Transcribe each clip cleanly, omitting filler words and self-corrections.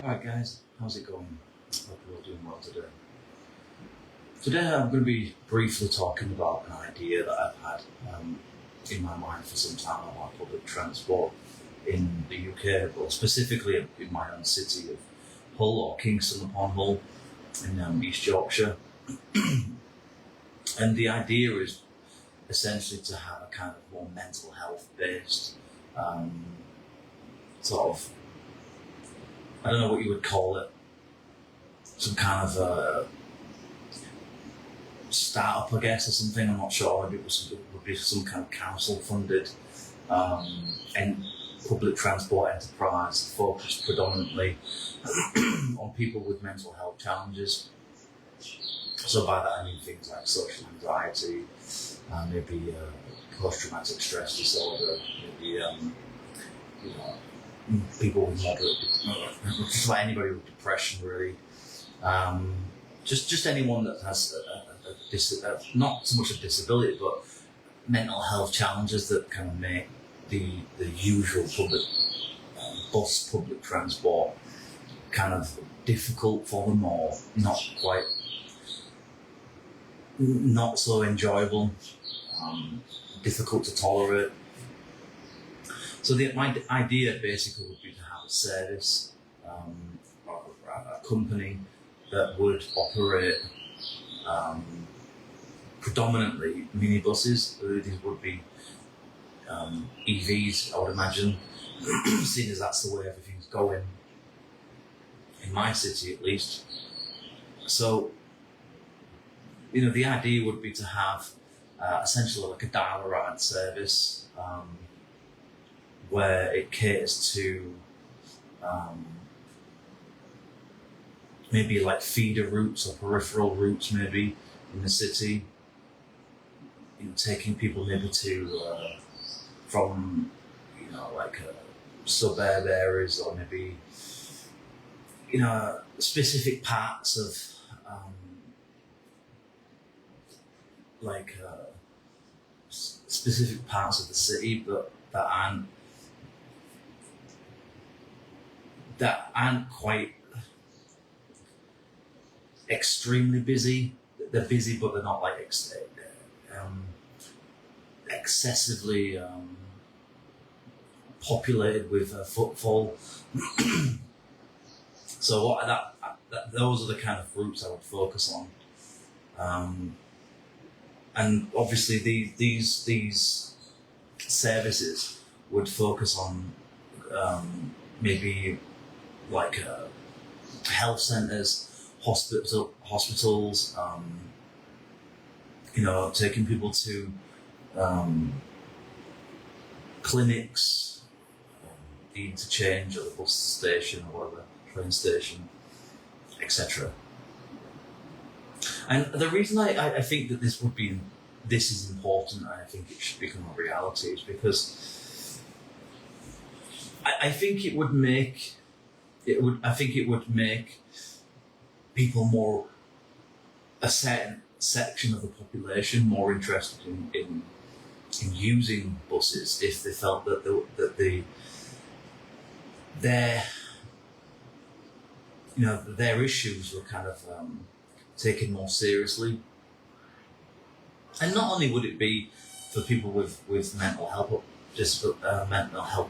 Alright guys, how's it going? Hope you're all doing well today. Today I'm going to be briefly talking about an idea that I've had in my mind for some time about public transport in the UK, but specifically in my own city of Hull, or Kingston upon Hull, in East Yorkshire. And the idea is essentially to have a kind of more mental health based sort of, I don't know what you would call it, some kind of startup, I guess, or something. I'm not sure. Maybe it would be some kind of council funded and public transport enterprise focused predominantly on people with mental health challenges. So by that I mean things like social anxiety, maybe post-traumatic stress disorder, maybe people with moderate, just like anybody with depression, really. Just anyone that has not so much a disability, but mental health challenges that kind of make the usual public transport kind of difficult for them, or not so enjoyable, difficult to tolerate. So my idea basically would be to have a service, or a company that would operate predominantly minibuses. These would be EVs, I would imagine, seeing as that's the way everything's going, in my city at least. So, the idea would be to have essentially like a dial-a-ride service, where it caters to maybe like feeder routes or peripheral routes, maybe in the city, taking people maybe to from like suburb areas, or maybe specific parts of specific parts of the city, but that aren't quite extremely busy. They're busy, but they're not like excessively populated with footfall. So those are the kind of routes I would focus on. And obviously these services would focus on maybe like health centres, hospitals, taking people to clinics, the interchange or the bus station or whatever, train station, etc. And the reason I think that this is important, and I think it should become a reality, is because I think it would make people more, a certain section of the population, more interested in using buses if they felt that their issues were kind of taken more seriously. And not only would it be for people with mental health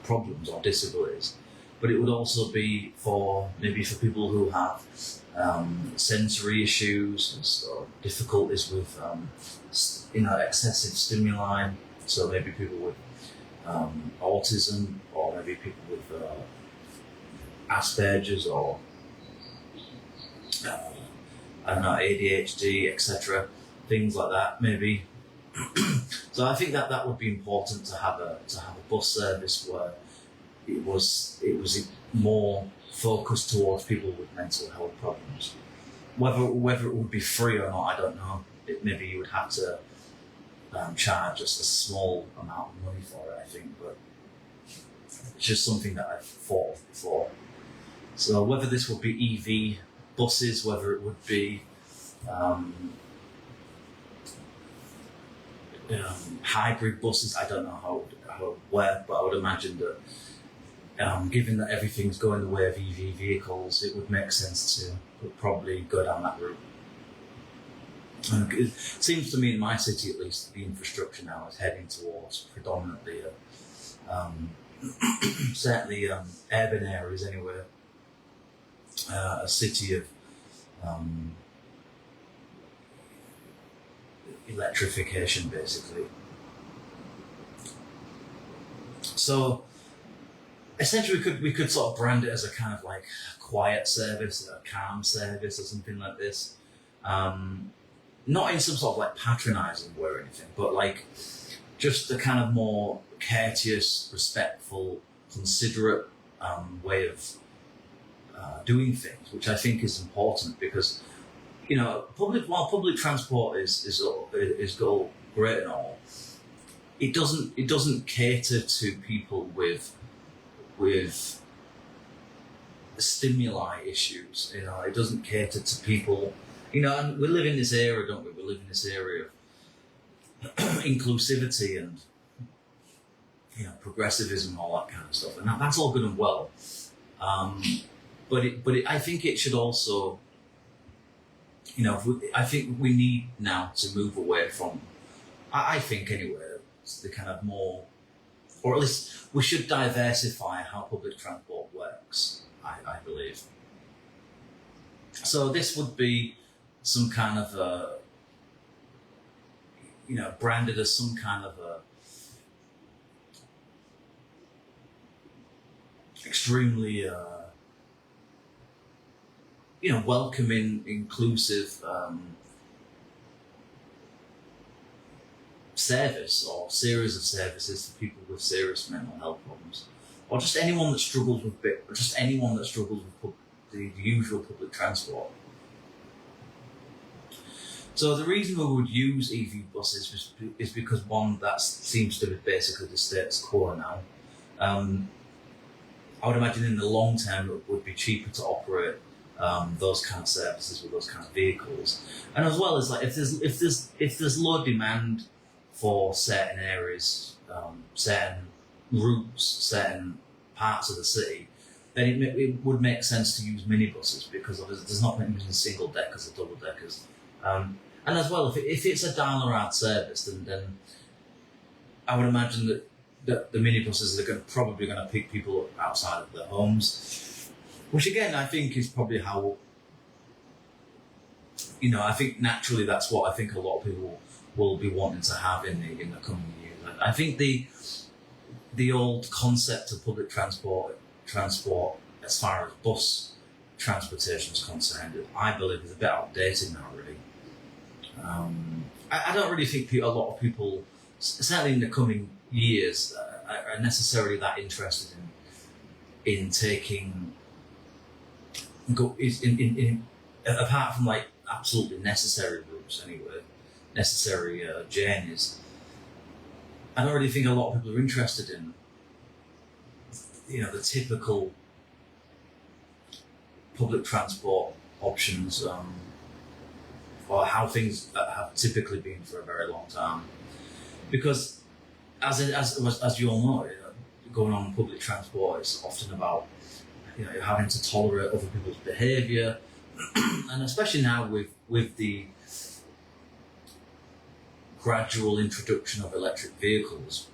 problems or disabilities, but it would also be for people who have sensory issues or difficulties with excessive stimuli. So maybe people with autism, or maybe people with Asperger's, or ADHD, etc. Things like that, maybe. So I think that would be important to have a bus service where it was more focused towards people with mental health problems. Whether it would be free or not, I don't know. Maybe you would have to charge just a small amount of money for it, I think, but it's just something that I've thought of before. So whether this would be EV buses, whether it would be hybrid buses, I don't know how it would work, but I would imagine that given that everything's going the way of EV vehicles, it would make sense to probably go down that route. And it seems to me, in my city at least, the infrastructure now is heading towards predominantly, certainly urban areas anyway, a city of electrification, basically. So essentially we could sort of brand it as a kind of like quiet service, a calm service or something like this. Not in some sort of like patronising way or anything, but like just a kind of more courteous, respectful, considerate way of doing things, which I think is important because, while public transport is great and all, it doesn't cater to people with stimuli issues. It doesn't cater to people. And we live in this era, don't we? We live in this era of inclusivity and progressivism and all that kind of stuff, and that's all good and well. But I think it should also, I think we need now to move away from. I think anyway, it's the kind of more, or at least we should diversify how public transport works. I believe. So this would be some kind of branded as some kind of extremely, welcoming, inclusive service or series of services for people with serious mental health problems, or just anyone that struggles with the usual public transport. So the reason we would use EV buses is because, one, that seems to be basically the status quo now. I would imagine in the long term it would be cheaper to operate those kind of services with those kind of vehicles, and as well as like if there's low demand for certain areas, certain routes, certain parts of the city, then it would make sense to use minibuses because there's not many using single deckers or double deckers. And as well, if it's a dial-around service, then I would imagine that the minibuses are probably going to pick people up outside of their homes, which again I think is probably how, I think naturally that's what I think a lot of people will be wanting to have in the coming years. I think the old concept of public transport as far as bus transportation is concerned, I believe is a bit outdated now, really. I don't really think a lot of people, certainly in the coming years, are necessarily that interested in taking, apart from like absolutely necessary routes anyway, necessary journeys. I don't really think a lot of people are interested in, the typical public transport options, or how things have typically been for a very long time. Because as you all know, going on public transport is often about having to tolerate other people's behaviour, and especially now with the gradual introduction of electric vehicles,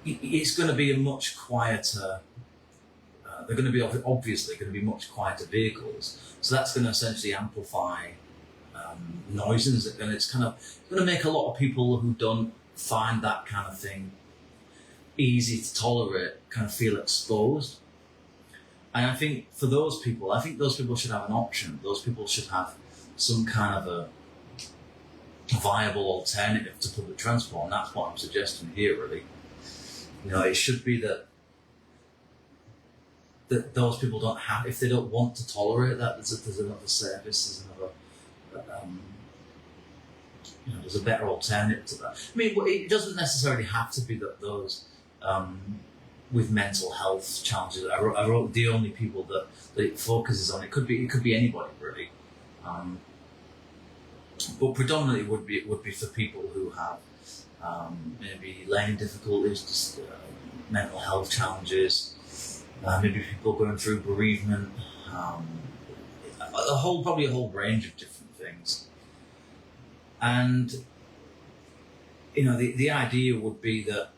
it's going to be a much quieter. They're going to be obviously going to be much quieter vehicles, so that's going to essentially amplify noises, and it's going to make a lot of people who don't find that kind of thing easy to tolerate kind of feel exposed. And I think for those people, should have an option. Those people should have some kind of a viable alternative to public transport, and that's what I'm suggesting here, really. It should be that those people don't have, if they don't want to tolerate that, there's another service, there's a better alternative to that. I mean, it doesn't necessarily have to be that those with mental health challenges are the only people that it focuses on. It could be anybody, really. But predominantly it would be for people who have maybe learning difficulties, mental health challenges, maybe people going through bereavement, probably a whole range of different things. And the idea would be that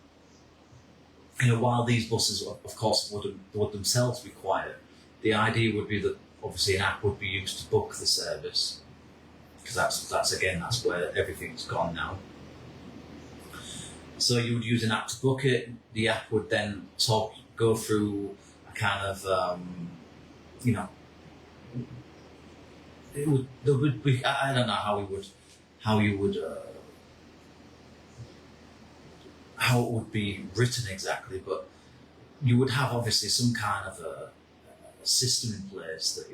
while these buses, of course, would themselves be quiet, the idea would be that obviously an app would be used to book the service, because that's where everything's gone now. So you would use an app to book it. The app would then go through a kind of there would be, I don't know how it would be written exactly, but you would have obviously some kind of a system in place that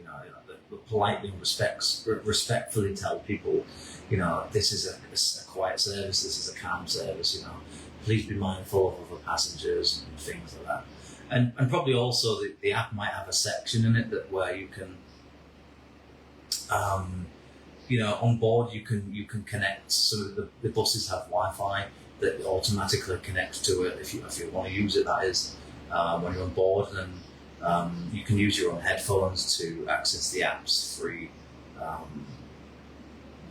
that politely and respectfully tell people, this is a quiet service, this is a calm service, please be mindful of other passengers and things like that. And probably also the app might have a section in it where you can on board you can connect. So the buses have Wi-Fi that automatically connects to it if you want to use it, that is, when you're on board. And you can use your own headphones to access the apps free. I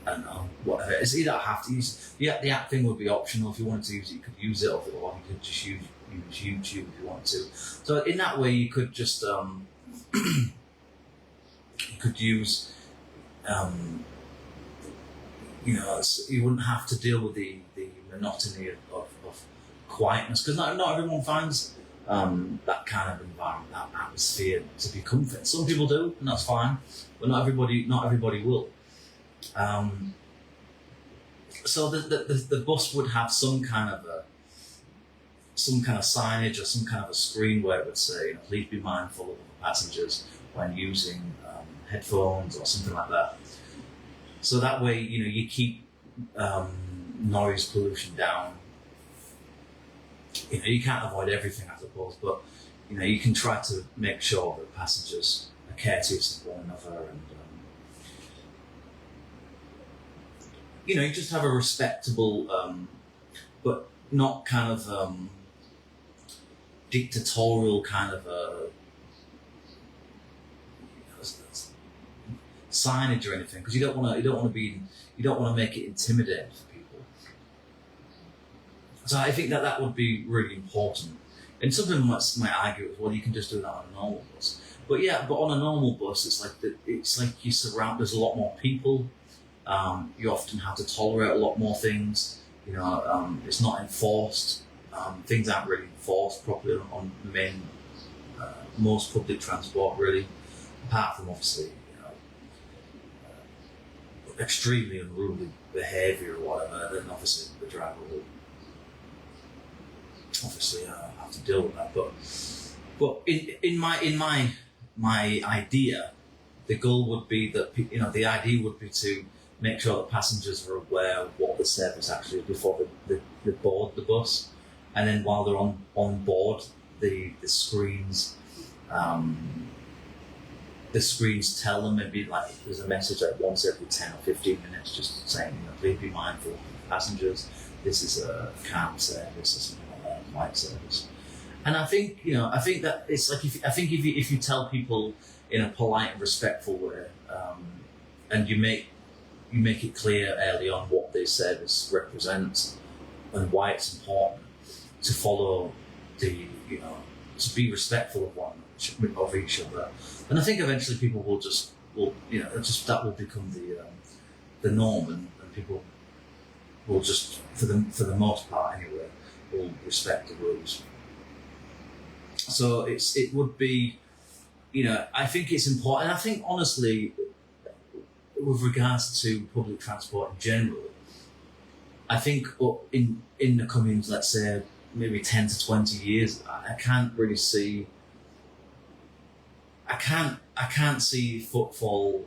don't know, whatever. It's, you don't have to use the app thing would be optional. If you wanted to use it, you could use it, or you could just use YouTube if you wanted to. So in that way, you could just you could use you wouldn't have to deal with the monotony of quietness, because not everyone finds that kind of environment, that atmosphere to be comforting. Some people do, and that's fine, but not everybody will. So the bus would have some kind of signage or some kind of a screen where it would say, please be mindful of other passengers when using headphones or something like that. So that way, you keep noise pollution down. You can't avoid everything, I suppose, but you can try to make sure that passengers are courteous of one another, and you just have a respectable, but not kind of dictatorial kind of signage or anything, because you don't want to make it intimidating for people. So I think that would be really important. And some people might argue, well, you can just do that on a normal bus. But on a normal bus, it's like you surround. There's a lot more people. You often have to tolerate a lot more things. It's not enforced. Things aren't really enforced properly on most public transport, really, apart from obviously extremely unruly behaviour or whatever. Then obviously the driver will obviously have to deal with that. But in my idea, the goal would be that the idea would be to make sure that passengers are aware of what the service actually is before they board the bus, and then while they're on board, the screens tell them, maybe like there's a message like once every 10 or 15 minutes, just saying, please be mindful of passengers. This is a calm service or something like that, a quiet service. And I think that it's like if you tell people in a polite and respectful way, and you make it clear early on what this service represents and why it's important to follow to be respectful of each other. And I think eventually people will that will become the norm, and people will just, for the most part anyway, will respect the rules. So it would be, I think it's important. And I think honestly, with regards to public transport in general, I think in the coming, let's say, maybe 10 to 20 years, I can't really see. I can't see footfall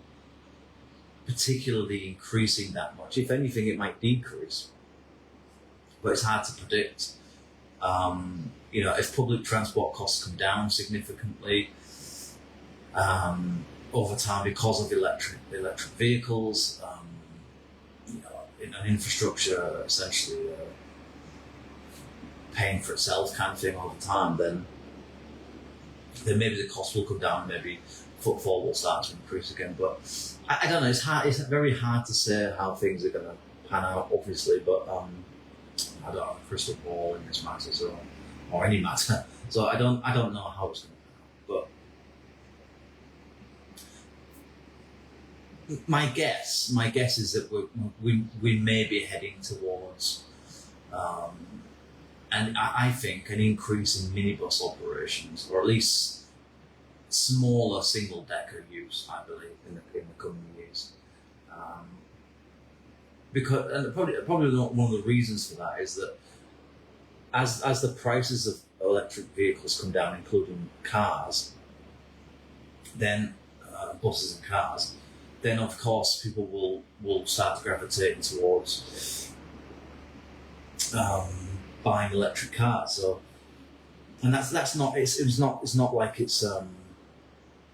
particularly increasing that much. If anything, it might decrease, but it's hard to predict. If public transport costs come down significantly over time because of electric vehicles, in an infrastructure essentially paying for itself kind of thing all the time, then maybe the cost will come down, maybe footfall will start to increase again. But I don't know, it's very hard to say how things are going to pan out, obviously, but I don't have a crystal ball in this matter, or any matter, so I don't know how it's going to pan out. But my guess is that we may be heading towards, and I think, an increase in minibus operations, or at least smaller single-decker use, I believe, in the coming years. Because, and probably one of the reasons for that is that as the prices of electric vehicles come down, including cars, then buses and cars, then of course people will start gravitating towards buying electric cars. So, and that's not it's not like it's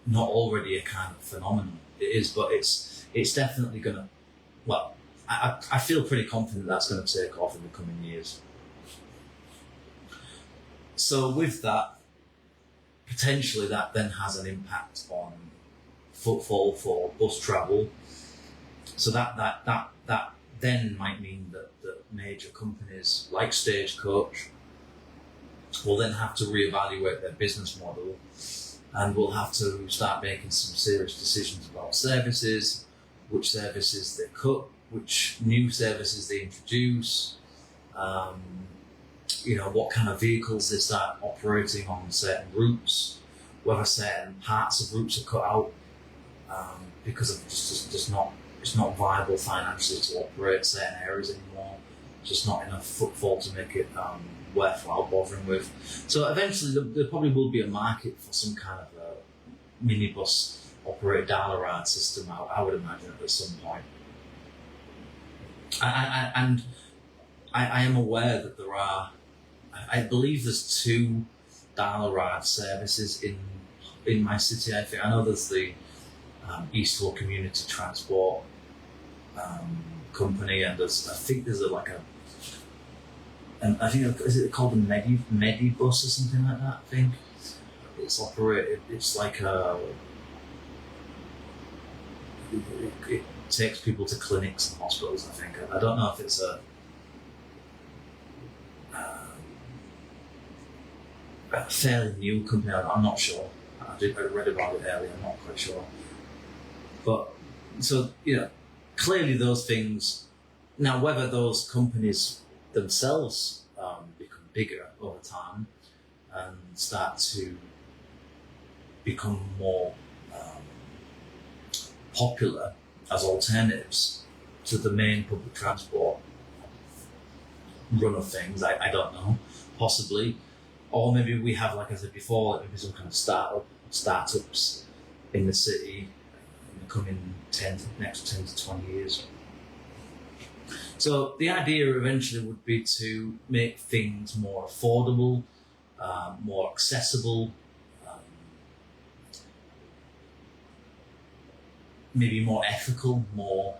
not already a kind of phenomenon. It is, but it's definitely gonna. Well, I feel pretty confident that's going to take off in the coming years. So with that, potentially that then has an impact on footfall for bus travel. So that then might mean that major companies like Stagecoach will then have to reevaluate their business model, and will have to start making some serious decisions about services, which services they cut, which new services they introduce, what kind of vehicles they start operating on certain routes, whether certain parts of routes are cut out because of it's not viable financially to operate certain areas anymore. Just not enough footfall to make it worthwhile bothering with. So eventually there probably will be a market for some kind of a minibus operated dial-a-ride system, I would imagine, at some point. And I am aware that there are, I believe there's 2 dial-a-ride services in my city. I know there's the Eastwell Community Transport Company, and I think there's and I think, is it called a Minibus or something like that? I think it's operated. It's like it takes people to clinics and hospitals. I think. I don't know if it's a fairly new company. I'm not sure. I read about it earlier. I'm not quite sure. But so clearly those things. Now, whether those companies themselves become bigger over time and start to become more popular as alternatives to the main public transport run of things, I don't know, possibly. Or maybe we have, like I said before, maybe some kind of startups in the city in the coming next 10 to 20 years. So the idea eventually would be to make things more affordable, more accessible, maybe more ethical, more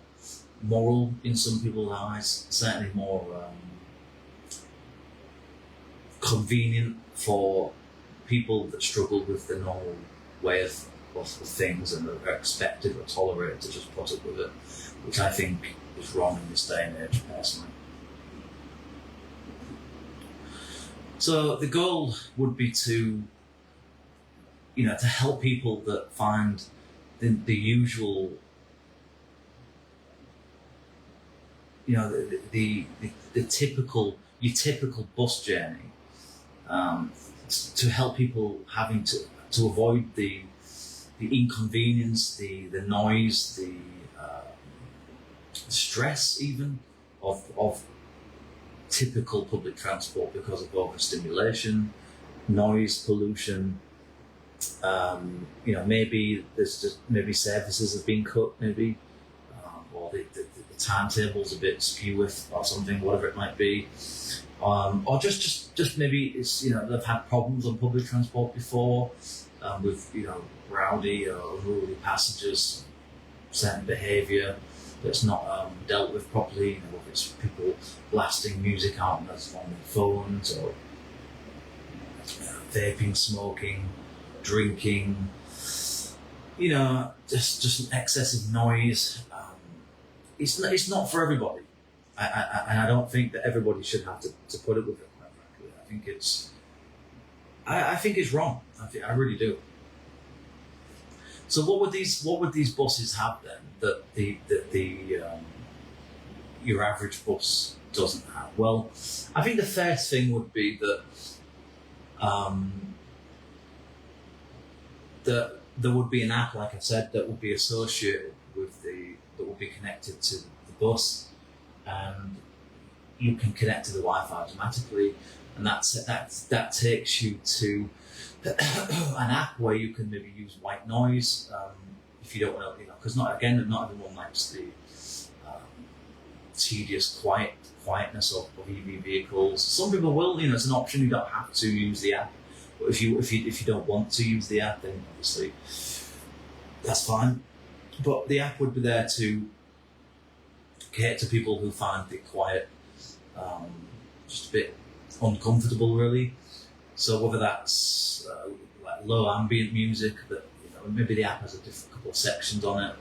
moral in some people's eyes, certainly more convenient for people that struggle with the normal way of things and are expected or tolerated to just put up with it, which I think is wrong in this day and age, personally. So the goal would be to help people that find the usual, the typical bus journey, to help people having to avoid the inconvenience, the noise, the stress even of typical public transport because of overstimulation, noise pollution. Maybe maybe services have been cut, maybe, or the timetable's a bit skew with or something, whatever it might be, or just maybe it's they've had problems on public transport before with rowdy or unruly passengers, certain behaviour that's not dealt with properly. Whether it's people blasting music out on their phones, or vaping, smoking, drinking, just excessive noise. It's not for everybody. And I don't think that everybody should have to put up with it, quite frankly. I think it's wrong. I really do. So what would these buses have then that the your average bus doesn't have? Well, I think the first thing would be that there would be an app, like I said, that would be associated with that would be connected to the bus, and you can connect to the Wi-Fi automatically, and that takes you to an app where you can maybe use white noise if you don't want to, because not everyone likes the tedious quietness of EV vehicles. Some people will, it's an option. You don't have to use the app, but if you don't want to use the app, then obviously that's fine. But the app would be there to cater to people who find it quiet just a bit uncomfortable, really. So whether that's like low ambient music, that maybe the app has a couple of sections on it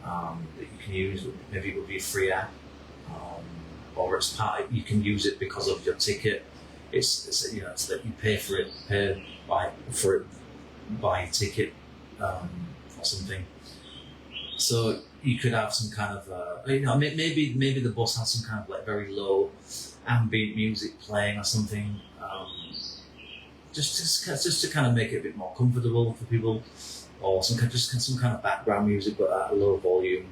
that you can use. Maybe it would be a free app, or it's you can use it because of your ticket. It's that you pay for it, buy a ticket or something. So you could have some kind of maybe the bus has some kind of like very low ambient music playing or something. Just to kind of make it a bit more comfortable for people, or some kind of background music but at a low volume.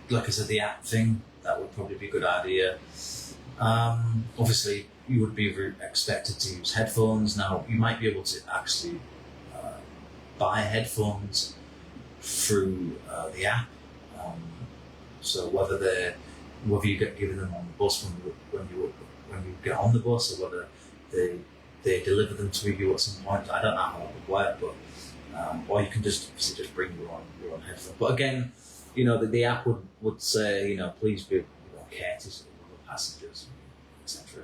Like I said, the app thing, that would probably be a good idea. Obviously, you would be expected to use headphones. Now, you might be able to actually buy headphones through the app. So whether you get given them on the bus when you get on the bus, or whether they deliver them to you at some point, I don't know how that would work, but or you can just bring your own headphones. But again, the app would say, please be courteous of other passengers, etc.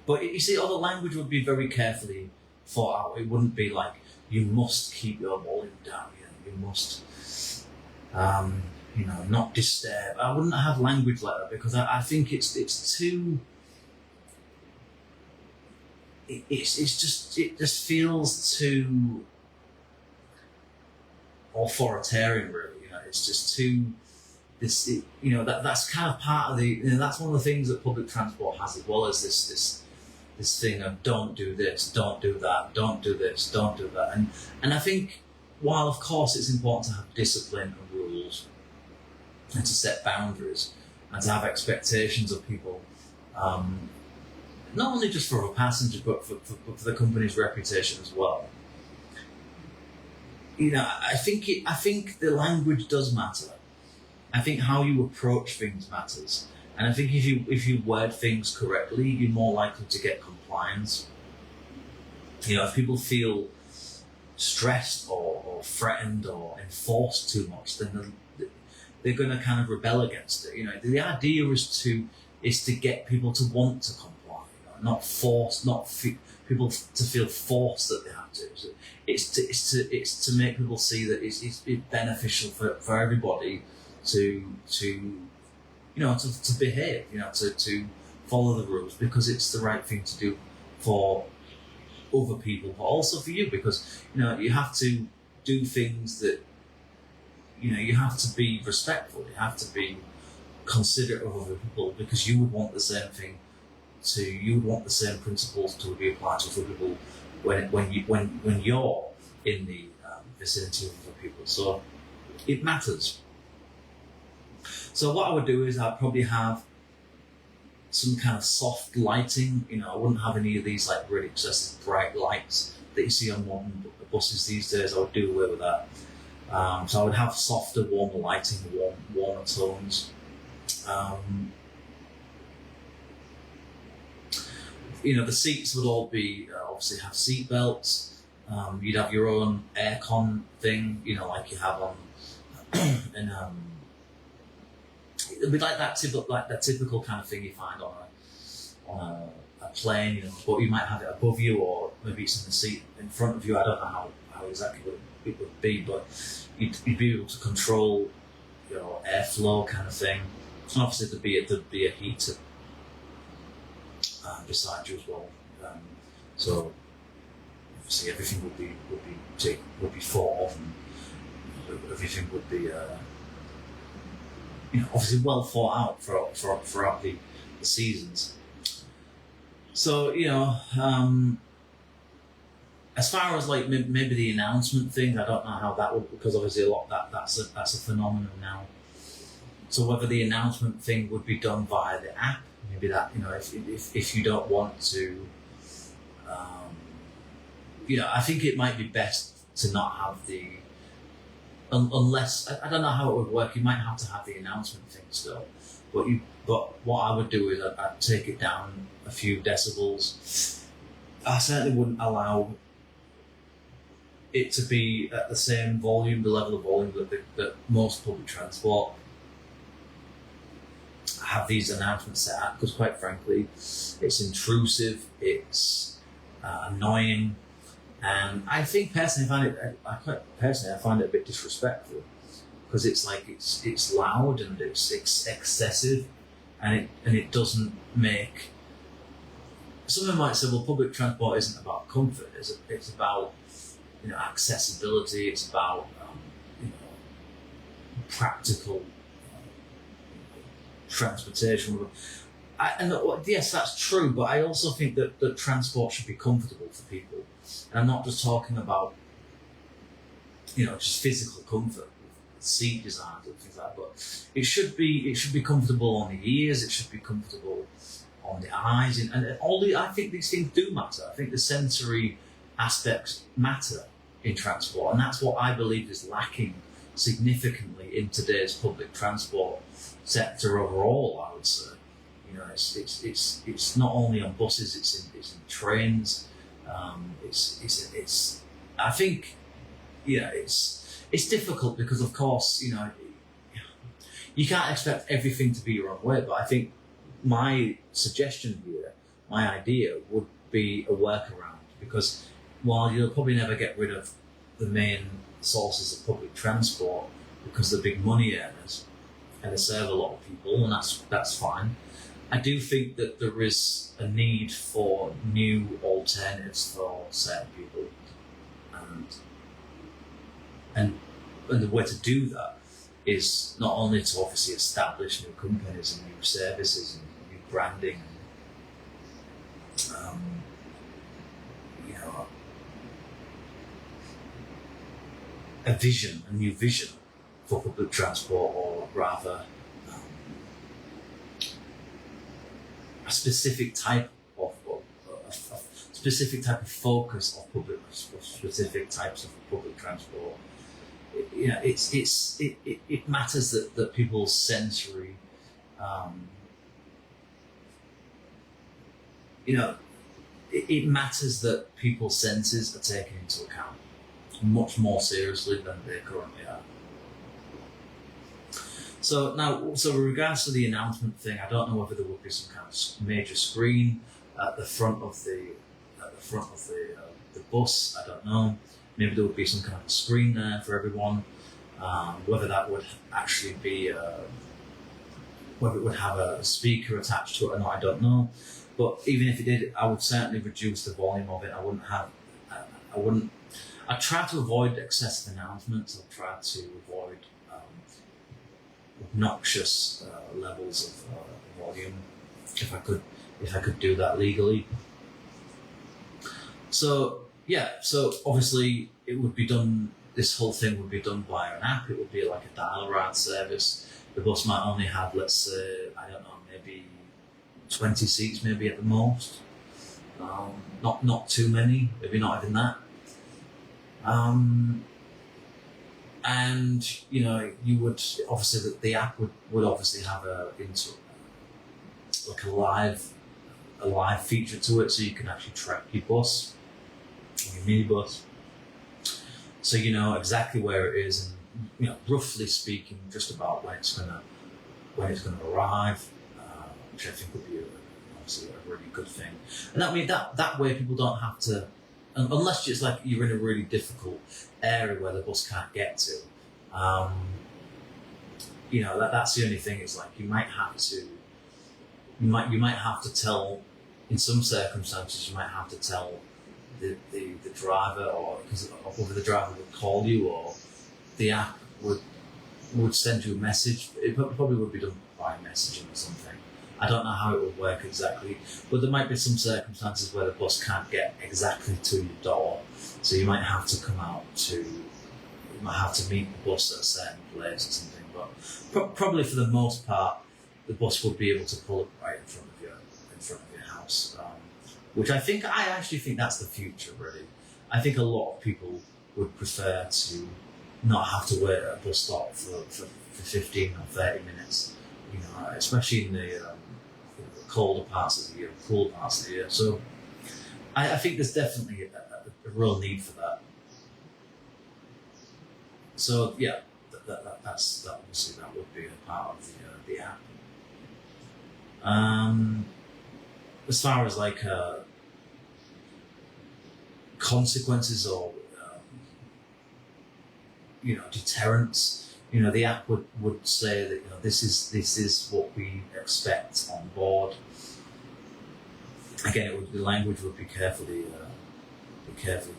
But you see, all the language would be very carefully thought out. It wouldn't be like, you must keep your volume down, you must not disturb. I wouldn't have language like that, because I think it's too. It just feels too authoritarian, really. It's just too. That's kind of part of the. That's one of the things that public transport has, as well as this thing of don't do this, don't do that, don't do this, don't do that, and I think, while of course it's important to have discipline and rules, and to set boundaries, and to have expectations of people, not only just for a passenger, but for the company's reputation as well. I think the language does matter. I think how you approach things matters, and I think if you word things correctly, you're more likely to get compliance. If people feel stressed or threatened or enforced too much, then they're going to kind of rebel against it. The idea is to get people to want to comply, not force, people to feel forced that they have to. So it's to make people see that it's beneficial for everybody to behave, to follow the rules, because it's the right thing to do for other people, but also for you, because you have to do things that you have to be respectful, you have to be considerate of other people, because you would want the same thing you would want the same principles to be applied to other people when you're in the vicinity of other people. So it matters. So what I would do is I'd probably have some kind of soft lighting. I wouldn't have any of these like really excessive bright lights that you see on modern buses these days. I would do away with that. So I would have softer, warmer lighting, warmer tones. The seats would all be obviously have seat belts. You'd have your own aircon thing, like you have on, and it'd be like that typical kind of thing you find on a plane, you know, but you might have it above you, or maybe it's in the seat in front of you. I don't know how exactly it would be, but you'd be able to control, you know, airflow kind of thing. And obviously there'd be a heater beside you as well. So obviously everything would be thought of, and everything would be you know, obviously well thought out throughout the seasons. So, you know, as far as like maybe the announcement thing, I don't know how that would, because obviously that's a phenomenon now. So whether the announcement thing would be done via the app, maybe that, you know, if you don't want to, you know, I think it might be best to not have the, unless, I don't know how it would work. You might have to have the announcement thing still, but what I would do is I'd take it down a few decibels. I certainly wouldn't allow it to be at the same volume, the level of volume that most public transport have these announcements set at, because quite frankly, it's intrusive, it's annoying, and I think personally I find it a bit disrespectful, because it's like it's loud and it's excessive, and it doesn't make. Someone might say, well, public transport isn't about comfort; it's about, you know, accessibility. It's about you know, practical transportation. Yes, that's true, but I also think that transport should be comfortable for people, and I'm not just talking about, you know, just physical comfort, seat designs and things like that, but it should be comfortable on the ears, it should be comfortable on the eyes, and I think these things do matter. I think the sensory aspects matter in transport, and that's what I believe is lacking significantly in today's public transport sector overall. I would say, you know, it's not only on buses, it's in trains. I think, yeah, it's difficult because, of course, you know, you can't expect everything to be your own way. But I think my suggestion here, my idea, would be a workaround, because while you'll probably never get rid of the main sources of public transport because they're big money earners and they serve a lot of people, and that's fine. I do think that there is a need for new alternatives for certain people, and the way to do that is not only to obviously establish new companies and new services and new branding, you know, a new vision for public transport, or rather a specific type of focus of specific types of public transport. You know, it matters that people's sensory, you know, it matters that people's senses are taken into account much more seriously than they currently are. So with regards to the announcement thing, I don't know whether there would be some kind of major screen at the front of the bus. I don't know. Maybe there would be some kind of screen there for everyone. Whether that would actually be, whether it would have a speaker attached to it or not, I don't know. But even if it did, I would certainly reduce the volume of it. I try to avoid excessive announcements. I try to avoid obnoxious levels of volume, if I could do that legally. So obviously it would be done. This whole thing would be done by an app. It would be like a dial-a-ride service. The bus might only have, let's say, I don't know, maybe 20 seats, maybe at the most. Not too many, maybe not even that. And you know, you would obviously the app would obviously have a live feature to it, so you can actually track your bus, your minibus, so you know exactly where it is, and you know, roughly speaking, just about when it's gonna arrive, which I think would be obviously a really good thing. And that means that way people don't have to, unless it's like you're in a really difficult area where the bus can't get to. That's the only thing. It's like you might have to tell, in some circumstances, you might have to tell the driver, or because whether the driver would call you or the app would send you a message. It probably would be done by messaging or something. I don't know how it would work exactly, but there might be some circumstances where the bus can't get exactly to your door, so you might have to meet the bus at a certain place or something. But probably for the most part, the bus would be able to pull up right in front of your house, which I actually think that's the future. Really, I think a lot of people would prefer to not have to wait at a bus stop for 15 or 30 minutes, especially in the colder parts of the year, cool parts of the year. So I think there's definitely a real need for that. So yeah, that's obviously that would be a part of the app. As far as like consequences or deterrence, the app would say that this is what we expect on board. Again, the language would be carefully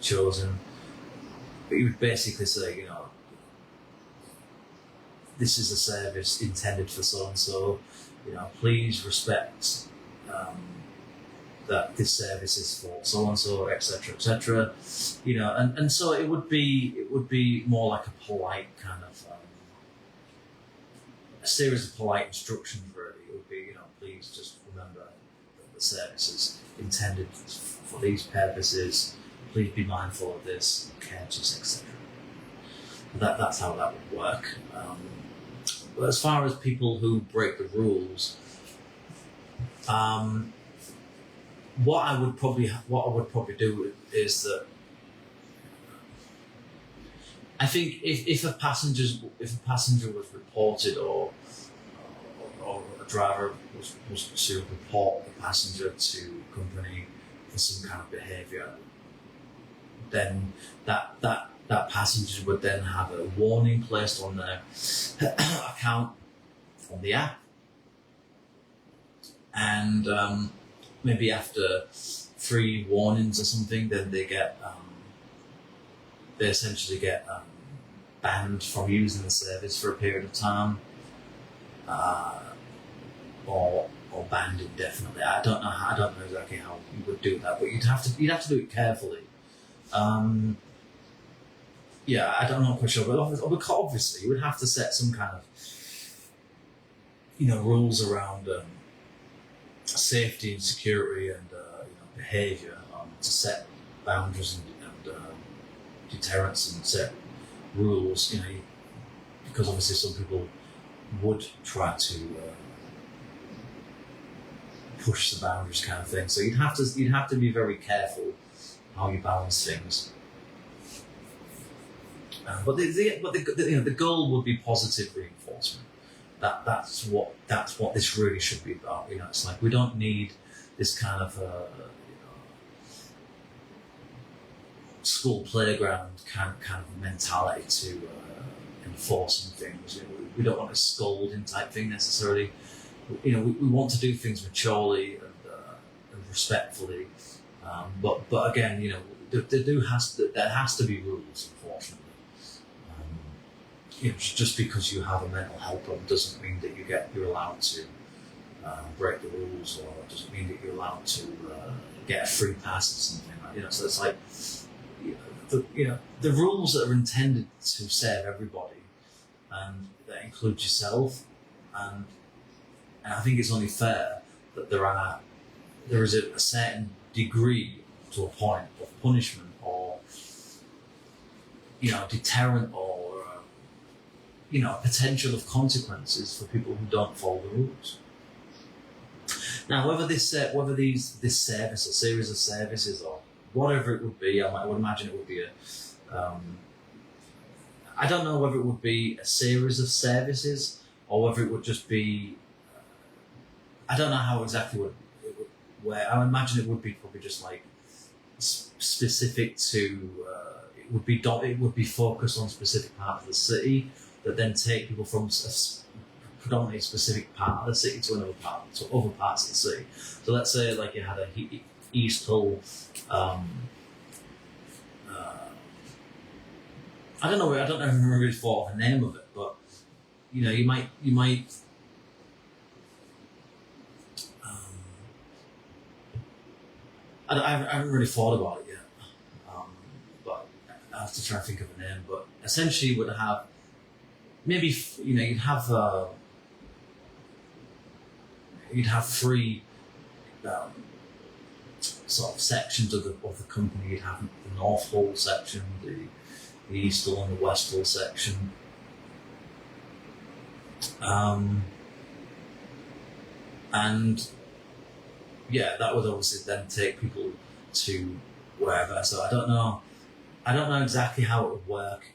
chosen, but you would basically say, this is a service intended for so and so. Please respect that this service is for so and so, etc., etc. And so it would be more like a polite kind of a series of polite instructions. Really, it would be please just remember that the service is intended for these purposes. Please be mindful of this, courteous, etc. That's how that would work. But as far as people who break the rules, what I would probably do is that I think if a passenger was reported or a driver was to report the passenger to company for some kind of behaviour, then that passenger would then have a warning placed on their account on the app, and maybe after 3 warnings or something, then they essentially get banned from using the service for a period of time, or banned indefinitely. I don't know exactly how you would do that, but you'd have to do it carefully. Yeah, I'm not quite sure, but obviously you would have to set some kind of rules around safety and security and behaviour, to set boundaries and deterrence and set rules. Because obviously some people would try to push the boundaries, kind of thing. So you'd have to be very careful how you balance things. But the goal would be positive reinforcement. That's what this really should be about. It's like we don't need this kind of school playground kind of mentality to enforce some things. We don't want a scolding type thing necessarily. We want to do things maturely and respectfully. But again, there has to be rules, unfortunately. Just because you have a mental health problem doesn't mean that you're allowed to break the rules, or doesn't mean that you're allowed to get a free pass or something. So it's like the rules that are intended to serve everybody, and that includes yourself, and I think it's only fair that there is a certain degree to a point of punishment or deterrent or potential of consequences for people who don't follow the rules. Now, whether this service, a series of services, or whatever it would be, I would imagine it would be I don't know whether it would be a series of services or whether it would just be. I don't know how exactly where I imagine it would be probably just like specific to it would be focused on specific part of the city that then take people from predominantly a specific part of the city to other parts of the city. So let's say like you had a East Hull. I don't know. I don't ever really thought of the name of it, but you might. I haven't really thought about it yet, but I have to try and think of a name. But essentially, you would have maybe you'd have 3 sort of sections of the company. You'd have the North Hull section, the East Hull and the West Hull section. And yeah, that would obviously then take people to wherever. So I don't know exactly how it would work.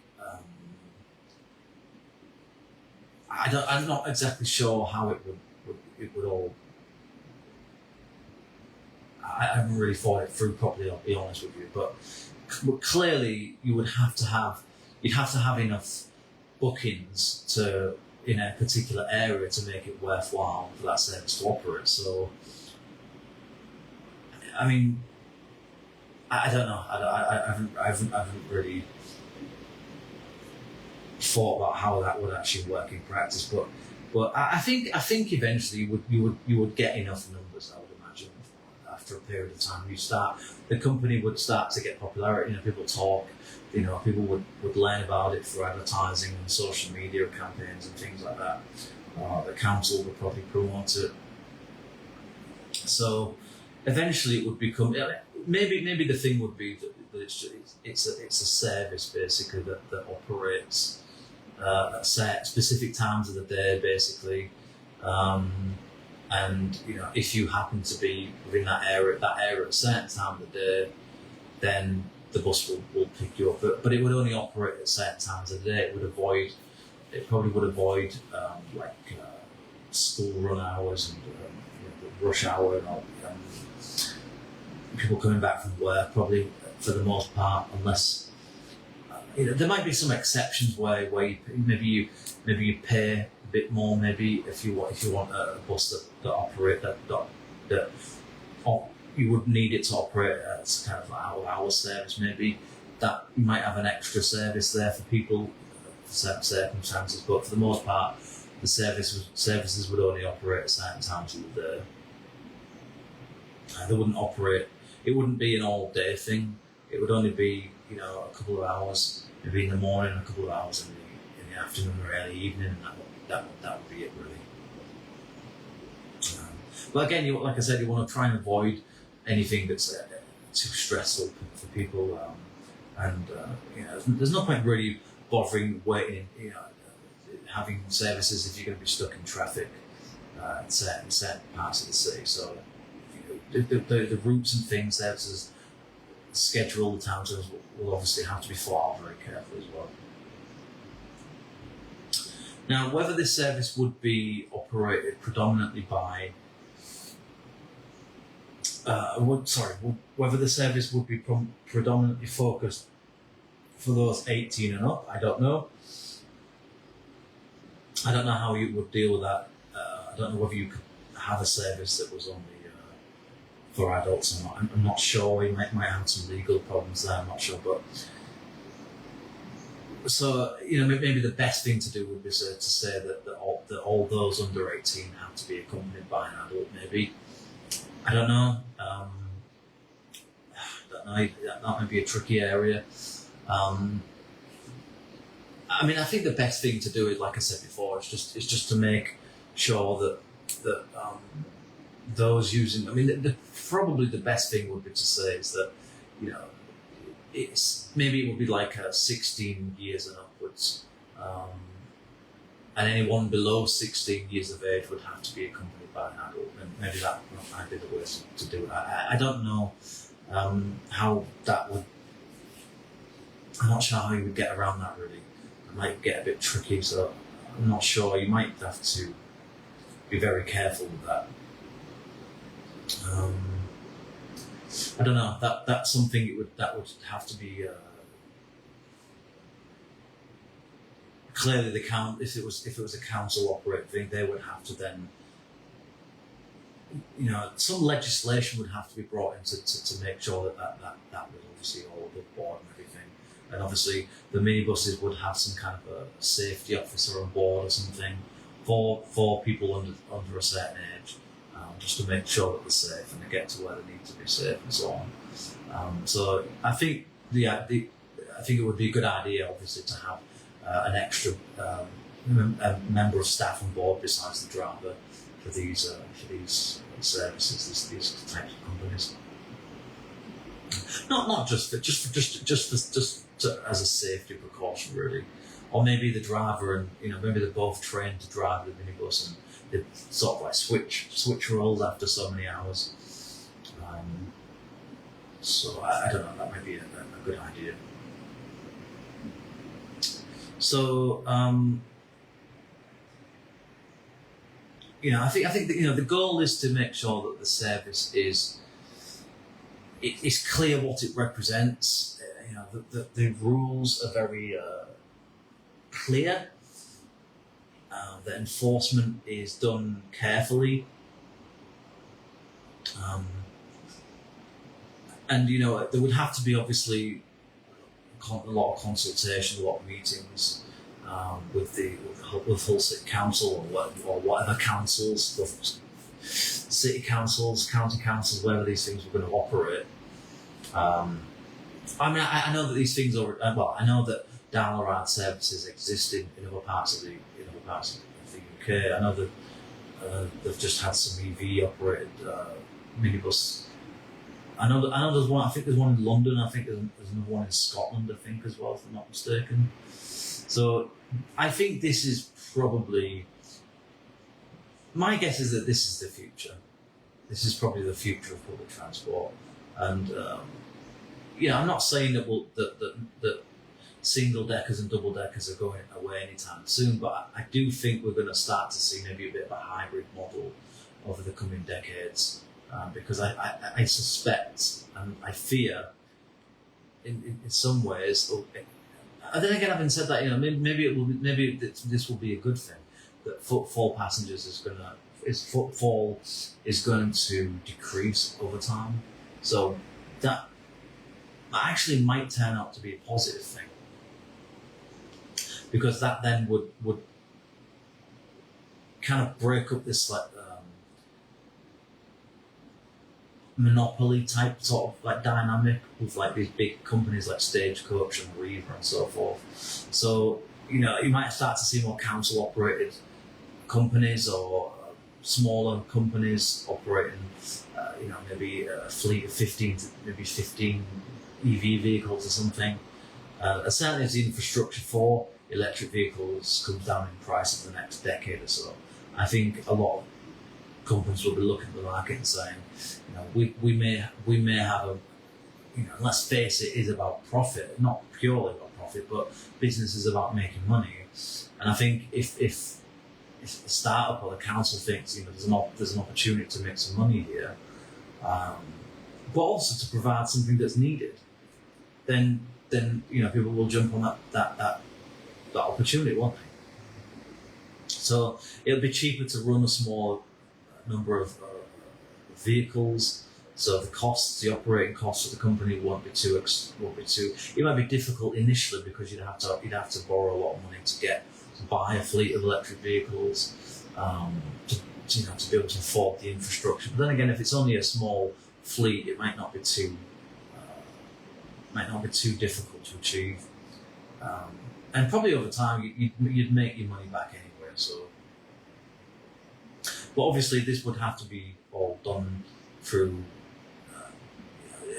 I'm not exactly sure how it would all. I haven't really thought it through properly, I'll be honest with you, but clearly you'd have to have enough bookings in a particular area to make it worthwhile for that service to operate. So, I mean, I don't know. I haven't really thought about how that would actually work in practice, but I think eventually you would get enough numbers. I would imagine after a period of time, the company would start to get popularity. People talk. People would learn about it through advertising and social media campaigns and things like that. The council would probably promote it. So eventually, it would become maybe the thing would be that it's a service basically that operates at specific times of the day, basically. And if you happen to be within that area at a certain time of the day, then the bus will pick you up. But it would only operate at certain times of the day. It probably would avoid school run hours and rush hour and people coming back from work, probably for the most part, unless there might be some exceptions where maybe you pay a bit more, maybe if you want a bus that operate that you would need it to operate as kind of hour service. Maybe that you might have an extra service there for people for certain circumstances, but for the most part, the services would only operate at certain times of the day. They wouldn't operate. It wouldn't be an all-day thing. It would only be a couple of hours, maybe in the morning, a couple of hours in the afternoon or early evening, and that would be it really. But again, like I said, you want to try and avoid anything that's too stressful for people, there's no point really bothering waiting, having services if you're going to be stuck in traffic in certain parts of the city. So the routes and things there to schedule the times will obviously have to be thought of very carefully as well. Now, whether this service would be operated predominantly by whether the service would be predominantly focused for those 18 and up, I don't know. I don't know how you would deal with that. I don't know whether you could have a service that was only for adults or not. I'm not sure. You might have some legal problems there. I'm not sure, but so maybe the best thing to do would be to say that all those under 18 have to be accompanied by an adult. Maybe. I don't know. That might be a tricky area. I think the best thing to do is, like I said before, is just to make sure that those using. Probably the best thing would be to say is that maybe it would be like 16 years and upwards, and anyone below 16 years of age would have to be accompanied by an adult, and maybe that might be the way to do it. I don't know how that would. I'm not sure how you would get around that really. It might get a bit tricky, so I'm not sure. You might have to be very careful with that. I don't know. That's something that would have to be clearly if it was a council operated thing, they would have to then, some legislation would have to be brought in to make sure that would obviously all above board and everything. And obviously the minibuses would have some kind of a safety officer on board or something for people under a certain age, just to make sure that they're safe and they get to where they need to be safe and so on. So I think I think it would be a good idea, obviously, to have an extra a member of staff on board besides the driver for these services, these types of companies. Not just as a safety precaution, really, or maybe the driver and maybe they're both trained to drive the minibus and they sort of like switch roles after so many hours. So I don't know. That might be a good idea. So I think that, the goal is to make sure that the service is clear what it represents. The rules are very clear. The enforcement is done carefully. And there would have to be obviously a lot of consultation, a lot of meetings with Hull City Council or whatever councils, city councils, county councils, wherever these things were going to operate. I know that these things are I know that down the road services exist in other parts of the UK. I know that they've just had some EV operated minibus. I know there's one. I think there's one in London. I think there's another one in Scotland, I think, as well, if I'm not mistaken. So I think this is probably, my guess is that this is the future. This is probably the future of public transport. And I'm not saying that single deckers and double deckers are going away anytime soon, but I do think we're going to start to see maybe a bit of a hybrid model over the coming decades. Because I suspect and I fear, in some ways. And then again, having said that, maybe this will be a good thing, that footfall passengers footfall is going to decrease over time. So that actually might turn out to be a positive thing, because that then would kind of break up this monopoly type sort of like dynamic with like these big companies like Stagecoach and Reaver and so forth. So you might start to see more council operated companies or smaller companies operating maybe a fleet of 15 EV vehicles or something. Certainly as the infrastructure for electric vehicles comes down in price in the next decade or so, I think a lot of companies will be looking at the market and saying, we may have a, let's face it, is about profit, not purely about profit, but business is about making money. And I think if a startup or the council thinks, there's an opportunity to make some money here, but also to provide something that's needed, then people will jump on that opportunity, won't they? So it'll be cheaper to run a small number of vehicles, so the operating costs of the company won't be too. It might be difficult initially because you'd have to borrow a lot of money to buy a fleet of electric vehicles, to be able to afford the infrastructure. But then again, if it's only a small fleet, it might not be too difficult to achieve, and probably over time you'd make your money back anyway. So. But obviously, this would have to be all done through.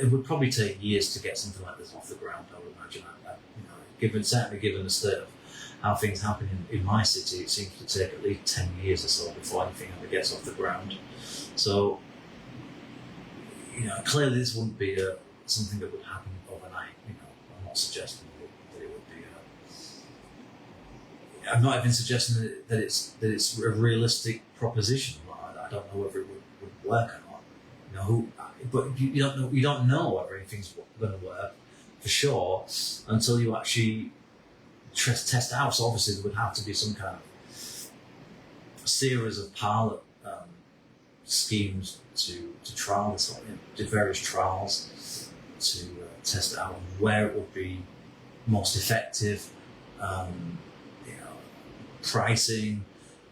It would probably take years to get something like this off the ground, I would imagine. Certainly given the state of how things happen in my city, it seems to take at least 10 years or so before anything ever gets off the ground. So, clearly this wouldn't be something that would happen overnight. I'm not suggesting that it would be. I'm not even suggesting that it's a realistic proposition. I don't know whether it would work or not. but you don't know whether anything's going to work for sure until you actually test out. So obviously there would have to be some kind of series of pilot schemes to trial this, do various trials to test it out where it would be most effective, pricing,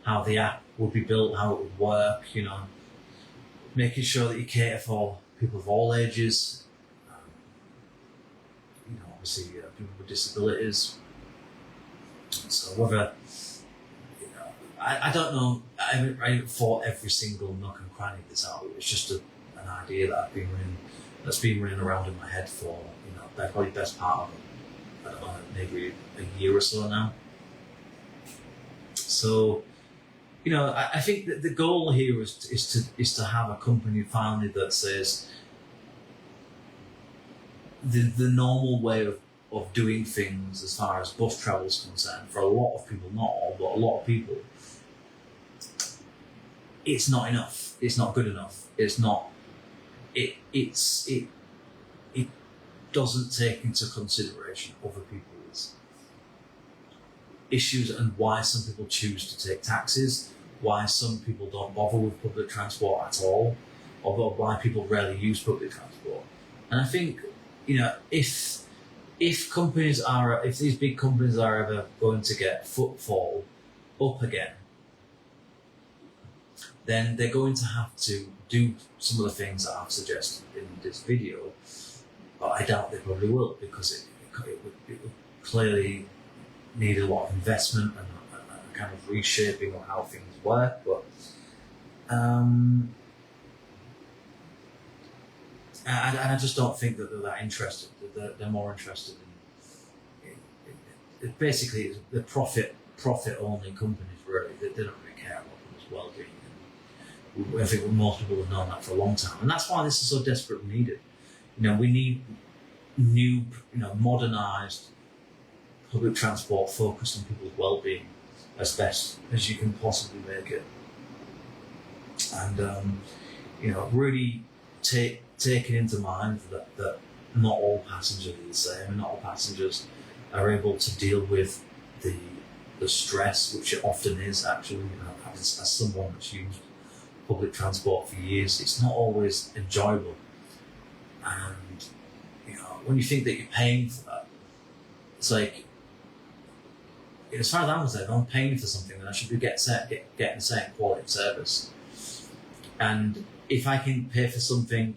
how the app would be built, how it would work, making sure that you cater for people of all ages, obviously people with disabilities. So whether, I don't know, I haven't thought every single nook and cranny of this out. It's just an idea that's been running around in my head for, probably the best part of, I don't know, maybe a year or so now. So, I think that the goal here is to have a company finally that says the normal way of doing things as far as bus travel is concerned, for a lot of people, not all, but a lot of people, it's not enough. It's not good enough. It's not. It doesn't take into consideration other people's issues and why some people choose to take taxis, why some people don't bother with public transport at all, or why people rarely use public transport. And I think, if these big companies are ever going to get footfall up again, then they're going to have to do some of the things that I've suggested in this video, but I doubt they probably will, because it would clearly need a lot of investment and a kind of reshaping of how things work. But I just don't think that they're that interested. They're more interested in basically the profit only companies. Really, they don't really care about people's well-being. And I think most people have known that for a long time, and that's why this is so desperately needed. We need new, modernised public transport focused on people's well-being as best as you can possibly make it, and really taking into mind that not all passengers are the same, and not all passengers are able to deal with the stress, which it often is actually. As someone that's used public transport for years, it's not always enjoyable, and when you think that you're paying for that, it's like, as far as I'm concerned, if I'm paying for something, then I should be getting the same quality of service. And if I can pay for something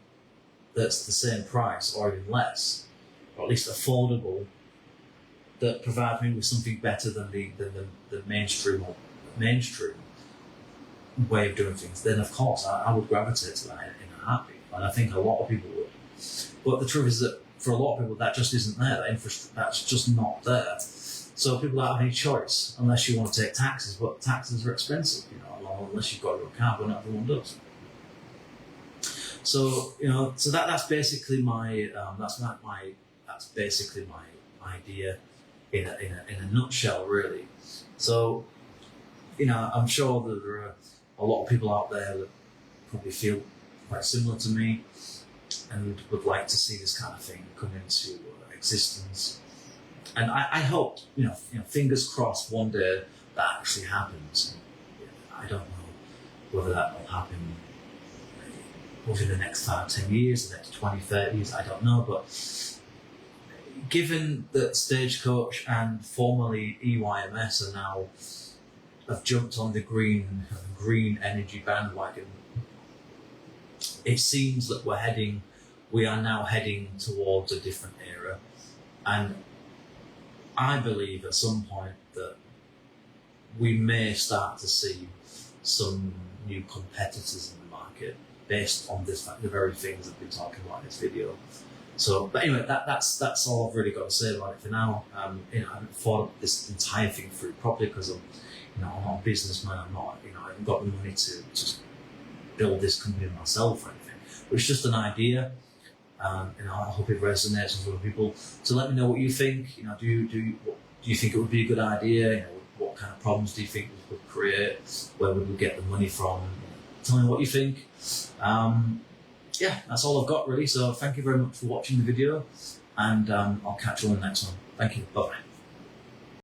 that's the same price or even less, or at least affordable, that provides me with something better than the mainstream way of doing things, then of course I would gravitate to that in a heartbeat, and I think a lot of people would. But the truth is that for a lot of people that just isn't there. That infrastructure, that's just not there. So people don't have any choice unless you want to take taxis, but taxis are expensive, unless you've got your car, but not everyone does. So that's basically my idea in a nutshell, really. So I'm sure that there are a lot of people out there that probably feel quite similar to me and would like to see this kind of thing come into existence. And I hope, fingers crossed, one day that actually happens. I don't know whether that will happen within the next 5-10 years, the next 20-30 years, I don't know. But given that Stagecoach and formerly EYMS have jumped on the green energy bandwagon, it seems that we are now heading towards a different era. And I believe at some point that we may start to see some new competitors in the market based on the very things I've been talking about in this video. So, but anyway, that's all I've really got to say about it for now. I haven't thought this entire thing through properly because I'm not a businessman. I haven't got the money to just build this company myself or anything. But it's just an idea. I hope it resonates with other people. So let me know what you think. Do you think it would be a good idea? What kind of problems do you think we could create? Where would we get the money from? Tell me what you think. yeah, that's all I've got really. So thank you very much for watching the video, and I'll catch you on the next one. Thank you. Bye bye.